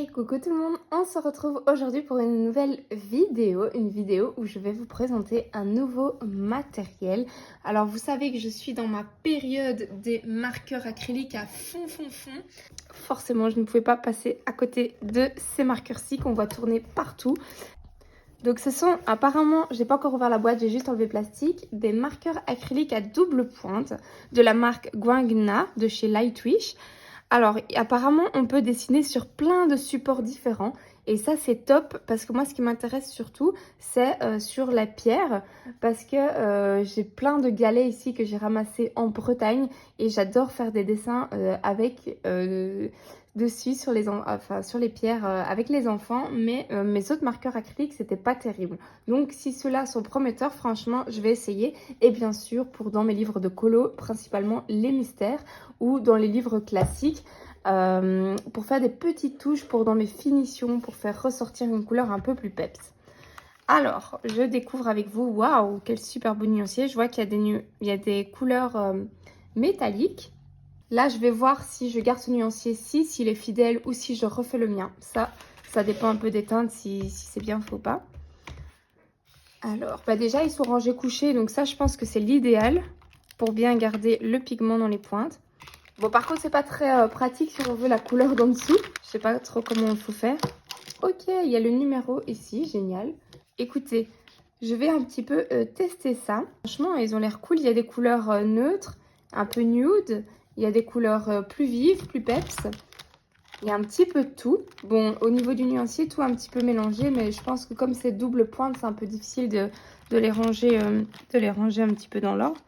Hey, coucou tout le monde, on se retrouve aujourd'hui pour une nouvelle vidéo où je vais vous présenter un nouveau matériel. Alors vous savez que je suis dans ma période des marqueurs acryliques à fond. Forcément, je ne pouvais pas passer à côté de ces marqueurs-ci qu'on voit tourner partout. Donc ce sont apparemment, j'ai pas encore ouvert la boîte, j'ai juste enlevé le plastique, des marqueurs acryliques à double pointe de la marque Guangna de chez Lightwish. Alors, apparemment, on peut dessiner sur plein de supports différents. Et ça, c'est top parce que moi, ce qui m'intéresse surtout, c'est sur la pierre. Parce que j'ai plein de galets ici que j'ai ramassés en Bretagne. Et j'adore faire des dessins avec dessus sur sur les pierres avec les enfants. Mais mes autres marqueurs acryliques, c'était pas terrible. Donc, si ceux-là sont prometteurs, franchement, je vais essayer. Et bien sûr, pour dans mes livres de colo, principalement les mystères ou dans les livres classiques. Pour faire des petites touches pour dans mes finitions, pour faire ressortir une couleur un peu plus peps. Alors, je découvre avec vous, waouh, quel super beau nuancier. Je vois qu'il y a des couleurs métalliques. Là, je vais voir si je garde ce nuancier-ci, s'il est fidèle ou si je refais le mien. Ça dépend un peu des teintes, si c'est bien fait ou pas. Alors, déjà, ils sont rangés couchés, donc ça, je pense que c'est l'idéal pour bien garder le pigment dans les pointes. Bon, par contre, c'est pas très pratique si on veut la couleur d'en dessous. Je sais pas trop comment il faut faire. Ok, il y a le numéro ici, génial. Écoutez, je vais un petit peu tester ça. Franchement, ils ont l'air cool. Il y a des couleurs neutres, un peu nude. Il y a des couleurs plus vives, plus peps. Il y a un petit peu de tout. Bon, au niveau du nuancier, tout un petit peu mélangé, mais je pense que comme c'est double pointe, c'est un peu difficile de les ranger, un petit peu dans l'ordre.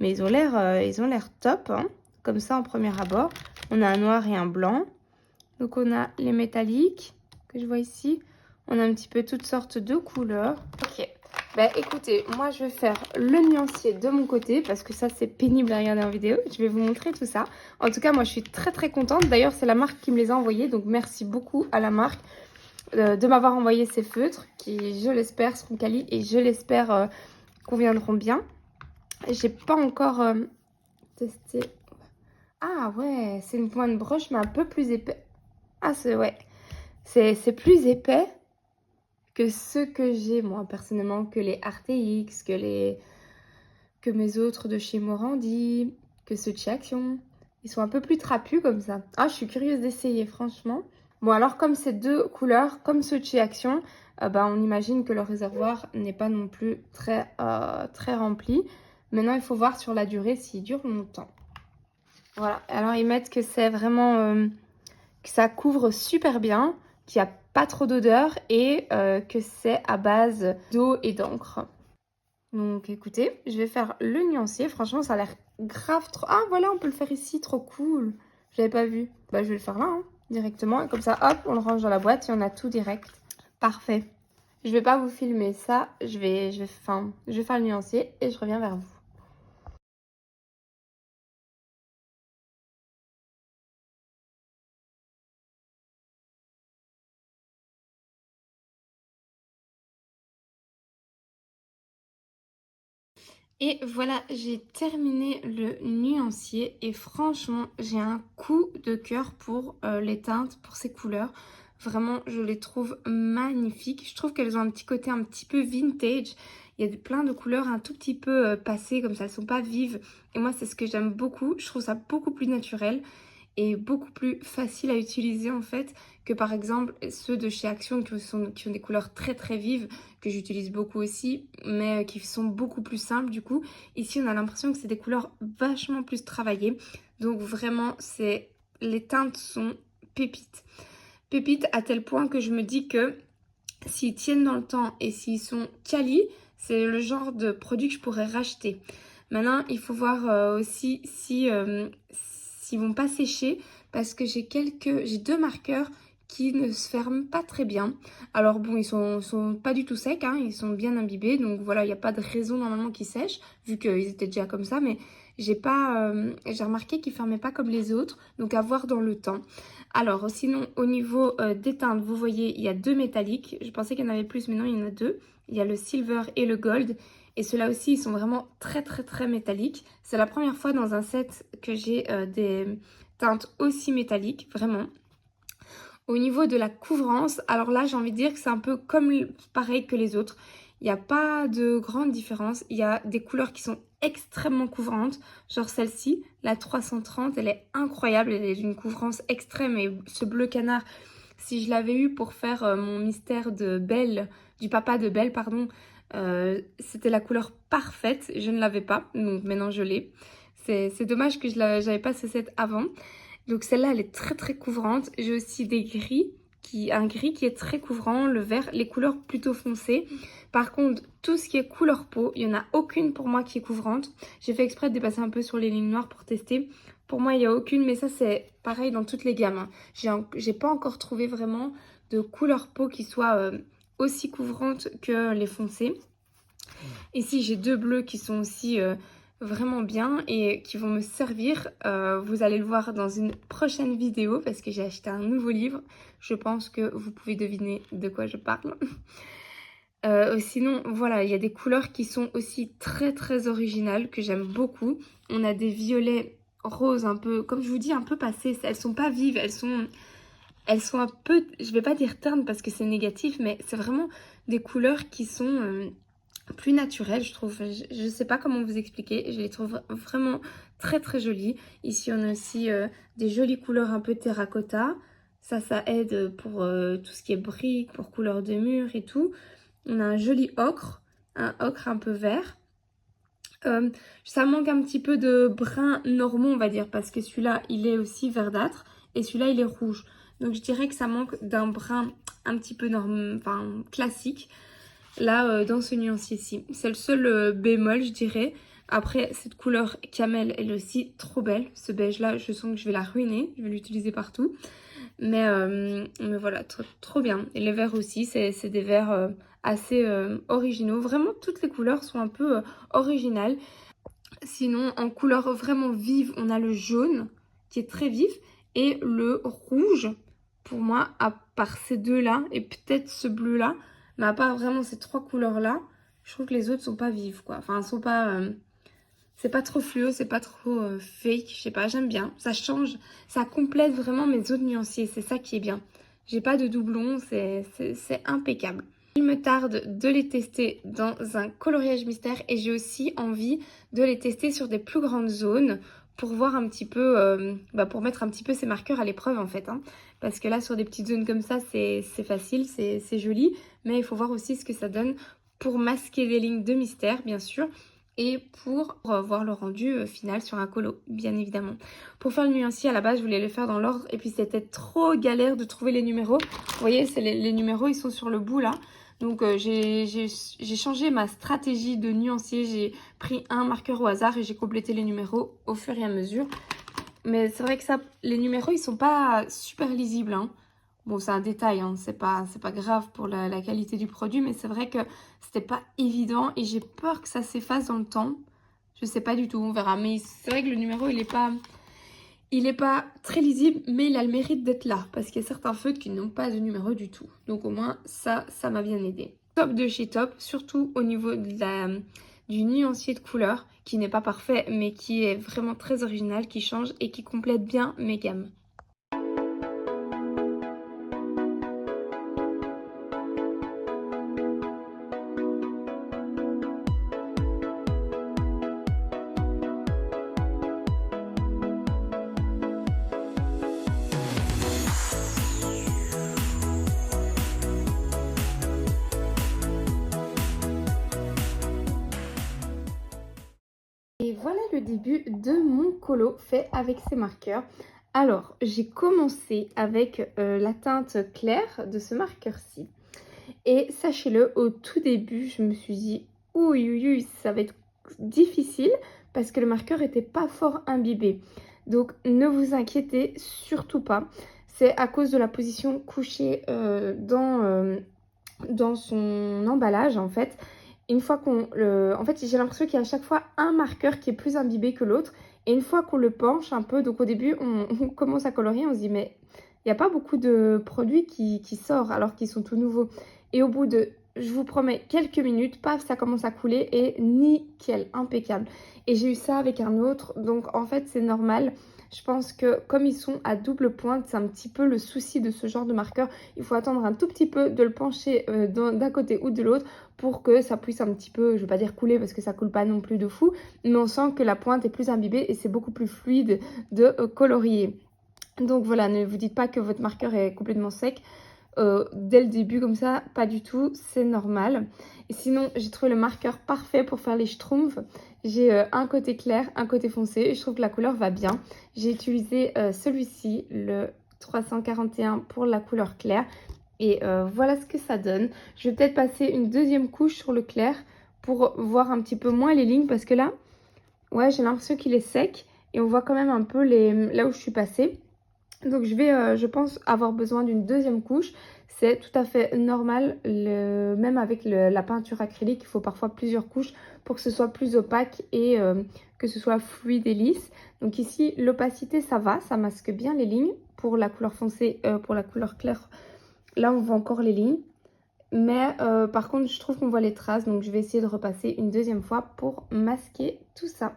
Mais ils ont l'air top, hein. Comme ça en premier abord. On a un noir et un blanc. Donc on a les métalliques que je vois ici. On a un petit peu toutes sortes de couleurs. Ok. Écoutez, moi je vais faire le nuancier de mon côté parce que ça c'est pénible à regarder en vidéo. Je vais vous montrer tout ça. En tout cas, moi je suis très contente. D'ailleurs, c'est la marque qui me les a envoyés. Donc merci beaucoup à la marque de m'avoir envoyé ces feutres qui, je l'espère, seront quali et je l'espère conviendront bien. J'ai pas encore testé. Ah ouais, c'est une pointe broche, mais un peu plus épais. Ah, ouais. C'est plus épais que ceux que j'ai, moi, personnellement, que les RTX, que mes autres de chez Morandi, que ceux de chez Action. Ils sont un peu plus trapus comme ça. Ah, je suis curieuse d'essayer, franchement. Bon, alors, comme ces deux couleurs, comme ceux de chez Action, on imagine que le réservoir n'est pas non plus très rempli. Maintenant, il faut voir sur la durée s'il dure longtemps. Voilà, alors ils mettent que c'est vraiment, que ça couvre super bien, qu'il n'y a pas trop d'odeur et que c'est à base d'eau et d'encre. Donc écoutez, je vais faire le nuancier. Franchement, ça a l'air grave trop... Ah voilà, on peut le faire ici, trop cool. Je l'avais pas vu. Je vais le faire là, hein, directement. Et comme ça, hop, on le range dans la boîte et on a tout direct. Parfait. Je vais pas vous filmer ça. Je vais faire le nuancier et je reviens vers vous. Et voilà, j'ai terminé le nuancier et franchement, j'ai un coup de cœur pour les teintes, pour ces couleurs. Vraiment, je les trouve magnifiques. Je trouve qu'elles ont un petit côté un petit peu vintage. Il y a plein de couleurs un tout petit peu passées, comme ça, elles sont pas vives. Et moi, c'est ce que j'aime beaucoup. Je trouve ça beaucoup plus naturel et beaucoup plus facile à utiliser en fait que par exemple ceux de chez Action qui ont des couleurs très vives que j'utilise beaucoup aussi mais qui sont beaucoup plus simples du coup. Ici on a l'impression que c'est des couleurs vachement plus travaillées, donc vraiment les teintes sont pépites. Pépites à tel point que je me dis que s'ils tiennent dans le temps et s'ils sont quali, c'est le genre de produit que je pourrais racheter. Maintenant, il faut voir aussi s'ils vont pas sécher parce que j'ai deux marqueurs qui ne se ferment pas très bien. Alors bon, ils sont pas du tout secs, hein, ils sont bien imbibés, donc voilà, il n'y a pas de raison normalement qu'ils sèchent, vu qu'ils étaient déjà comme ça, mais j'ai remarqué qu'ils fermaient pas comme les autres, donc à voir dans le temps. Alors sinon, au niveau des teintes, vous voyez, il y a deux métalliques, je pensais qu'il y en avait plus, mais non, il y en a deux. Il y a le silver et le gold. Et ceux-là aussi, ils sont vraiment très métalliques. C'est la première fois dans un set que j'ai des teintes aussi métalliques, vraiment. Au niveau de la couvrance, alors là j'ai envie de dire que c'est un peu comme pareil que les autres. Il n'y a pas de grande différence. Il y a des couleurs qui sont extrêmement couvrantes. Genre celle-ci, la 330, elle est incroyable. Elle est d'une couvrance extrême. Et ce bleu canard, si je l'avais eu pour faire mon mystère de Belle, du papa de Belle, pardon, c'était la couleur parfaite. Je ne l'avais pas, donc maintenant je l'ai. C'est dommage que je n'avais pas ce set avant. Donc celle-là, elle est très très couvrante. J'ai aussi des gris, un gris qui est très couvrant, le vert, les couleurs plutôt foncées. Par contre, tout ce qui est couleur peau, il n'y en a aucune pour moi qui est couvrante. J'ai fait exprès de dépasser un peu sur les lignes noires pour tester. Pour moi, il n'y a aucune, mais ça c'est pareil dans toutes les gammes. J'ai pas encore trouvé vraiment de couleur peau qui soit aussi couvrante que les foncées. Ici, j'ai deux bleus qui sont aussi vraiment bien et qui vont me servir. Vous allez le voir dans une prochaine vidéo parce que j'ai acheté un nouveau livre. Je pense que vous pouvez deviner de quoi je parle. Sinon, voilà, il y a des couleurs qui sont aussi très très originales que j'aime beaucoup. On a des violets roses un peu, comme je vous dis, un peu passés. Elles sont pas vives, elles sont un peu, je vais pas dire ternes parce que c'est négatif, mais c'est vraiment des couleurs qui sont plus naturelles, je trouve. Je sais pas comment vous expliquer, je les trouve vraiment très très jolies. Ici, on a aussi des jolies couleurs un peu terracotta. Ça aide pour tout ce qui est briques, pour couleur de mur et tout. On a un joli ocre un peu vert. Ça manque un petit peu de brun normand, on va dire, parce que celui-là, il est aussi verdâtre et celui-là, il est rouge. Donc, je dirais que ça manque d'un brun un petit peu classique, là, dans ce nuancier-ci. C'est le seul bémol, je dirais. Après, cette couleur camel, elle est aussi trop belle. Ce beige-là, je sens que je vais la ruiner. Je vais l'utiliser partout. Mais voilà, trop bien. Et les verts aussi, c'est des verts assez originaux. Vraiment, toutes les couleurs sont un peu originales. Sinon, en couleur vraiment vive, on a le jaune qui est très vif et le rouge. Pour moi, à part ces deux-là et peut-être ce bleu-là, mais à part vraiment ces trois couleurs-là, je trouve que les autres sont pas vives, quoi. Enfin, elles sont pas... c'est pas trop fluo, c'est pas trop fake, je sais pas, j'aime bien. Ça change, ça complète vraiment mes autres nuanciers, c'est ça qui est bien. J'ai pas de doublons, c'est impeccable. Il me tarde de les tester dans un coloriage mystère et j'ai aussi envie de les tester sur des plus grandes zones pour voir un petit peu, pour mettre un petit peu ces marqueurs à l'épreuve en fait. Hein. Parce que là, sur des petites zones comme ça, c'est facile, c'est joli, mais il faut voir aussi ce que ça donne pour masquer des lignes de mystère, bien sûr, et pour voir le rendu final sur un colo, bien évidemment. Pour faire le nuancier, à la base, je voulais le faire dans l'ordre, et puis c'était trop galère de trouver les numéros. Vous voyez, les numéros, ils sont sur le bout, là. Donc, j'ai changé ma stratégie de nuancier. J'ai pris un marqueur au hasard et j'ai complété les numéros au fur et à mesure. Mais c'est vrai que ça, les numéros, ils sont pas super lisibles, hein. Bon, c'est un détail, hein. C'est pas grave pour la qualité du produit, mais c'est vrai que c'était pas évident et j'ai peur que ça s'efface dans le temps. Je sais pas du tout, on verra. Mais c'est vrai que le numéro, il est pas très lisible, mais il a le mérite d'être là. Parce qu'il y a certains feutres qui n'ont pas de numéro du tout. Donc au moins, ça m'a bien aidé. Top de chez Top, surtout au niveau du nuancier de couleur, qui n'est pas parfait, mais qui est vraiment très original, qui change et qui complète bien mes gammes. Et voilà le début de mon colo fait avec ces marqueurs. Alors, j'ai commencé avec la teinte claire de ce marqueur-ci. Et sachez-le, au tout début, je me suis dit, ouïe, ça va être difficile parce que le marqueur n'était pas fort imbibé. Donc, ne vous inquiétez surtout pas. C'est à cause de la position couchée dans son emballage, en fait. Une fois en fait, j'ai l'impression qu'il y a à chaque fois un marqueur qui est plus imbibé que l'autre. Et une fois qu'on le penche un peu, donc au début, on commence à colorier, on se dit, mais il n'y a pas beaucoup de produits qui sortent alors qu'ils sont tout nouveaux. Et au bout de, je vous promets, quelques minutes, paf, ça commence à couler et nickel, impeccable. Et j'ai eu ça avec un autre, donc en fait, c'est normal. Je pense que comme ils sont à double pointe, c'est un petit peu le souci de ce genre de marqueur. Il faut attendre un tout petit peu de le pencher d'un côté ou de l'autre pour que ça puisse un petit peu, je ne vais pas dire couler parce que ça coule pas non plus de fou, mais on sent que la pointe est plus imbibée et c'est beaucoup plus fluide de colorier. Donc voilà, ne vous dites pas que votre marqueur est complètement sec. Dès le début comme ça, pas du tout, c'est normal. Et sinon, j'ai trouvé le marqueur parfait pour faire les schtroumpfs. J'ai un côté clair, un côté foncé et je trouve que la couleur va bien. J'ai utilisé celui-ci, le 341 pour la couleur claire. Et voilà ce que ça donne. Je vais peut-être passer une deuxième couche sur le clair pour voir un petit peu moins les lignes parce que là, ouais, j'ai l'impression qu'il est sec et on voit quand même un peu là où je suis passée. Donc je vais, je pense, avoir besoin d'une deuxième couche. C'est tout à fait normal, même avec la peinture acrylique, il faut parfois plusieurs couches pour que ce soit plus opaque et que ce soit fluide et lisse. Donc ici, l'opacité, ça va, ça masque bien les lignes. Pour la couleur foncée, pour la couleur claire, là on voit encore les lignes. Mais par contre, je trouve qu'on voit les traces, donc je vais essayer de repasser une deuxième fois pour masquer tout ça.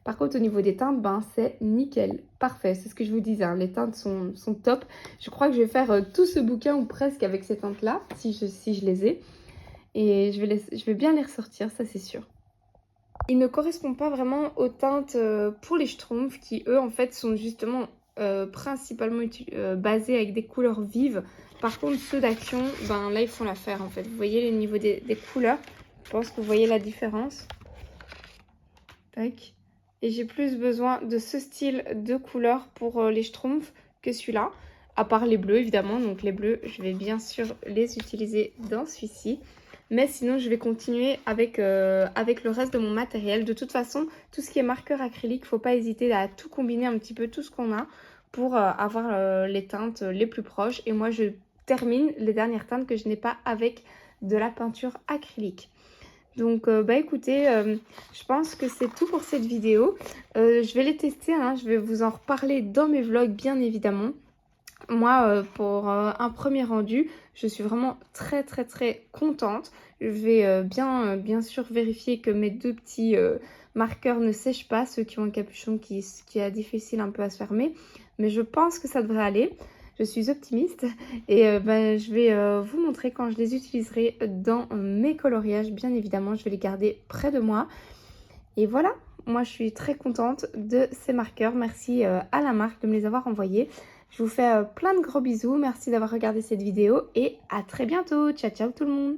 Par contre, au niveau des teintes, ben, c'est nickel, parfait, c'est ce que je vous disais, hein, les teintes sont top. Je crois que je vais faire tout ce bouquin ou presque avec ces teintes-là, si je les ai. Et je vais bien les ressortir, ça c'est sûr. Il ne correspond pas vraiment aux teintes pour les schtroumpfs qui, eux, en fait, sont justement principalement basés avec des couleurs vives. Par contre, ceux d'action, ben là, ils font l'affaire, en fait. Vous voyez le niveau des couleurs. Je pense que vous voyez la différence. Tac. Et j'ai plus besoin de ce style de couleur pour les schtroumpfs que celui-là. À part les bleus, évidemment. Donc les bleus, je vais bien sûr les utiliser dans celui-ci. Mais sinon, je vais continuer avec le reste de mon matériel. De toute façon, tout ce qui est marqueur acrylique, il ne faut pas hésiter à tout combiner un petit peu, tout ce qu'on a, pour avoir les teintes les plus proches. Et moi, je termine les dernières teintes que je n'ai pas avec de la peinture acrylique. Donc, bah écoutez, je pense que c'est tout pour cette vidéo. Je vais les tester, hein, je vais vous en reparler dans mes vlogs, bien évidemment. Moi, pour un premier rendu, je suis vraiment très contente. Je vais bien sûr vérifier que mes deux petits marqueurs ne sèchent pas, ceux qui ont un capuchon qui est difficile un peu à se fermer. Mais je pense que ça devrait aller. Je suis optimiste et ben, je vais vous montrer quand je les utiliserai dans mes coloriages. Bien évidemment, je vais les garder près de moi. Et voilà, moi je suis très contente de ces marqueurs. Merci à la marque de me les avoir envoyés. Je vous fais plein de gros bisous. Merci d'avoir regardé cette vidéo et à très bientôt. Ciao, ciao tout le monde.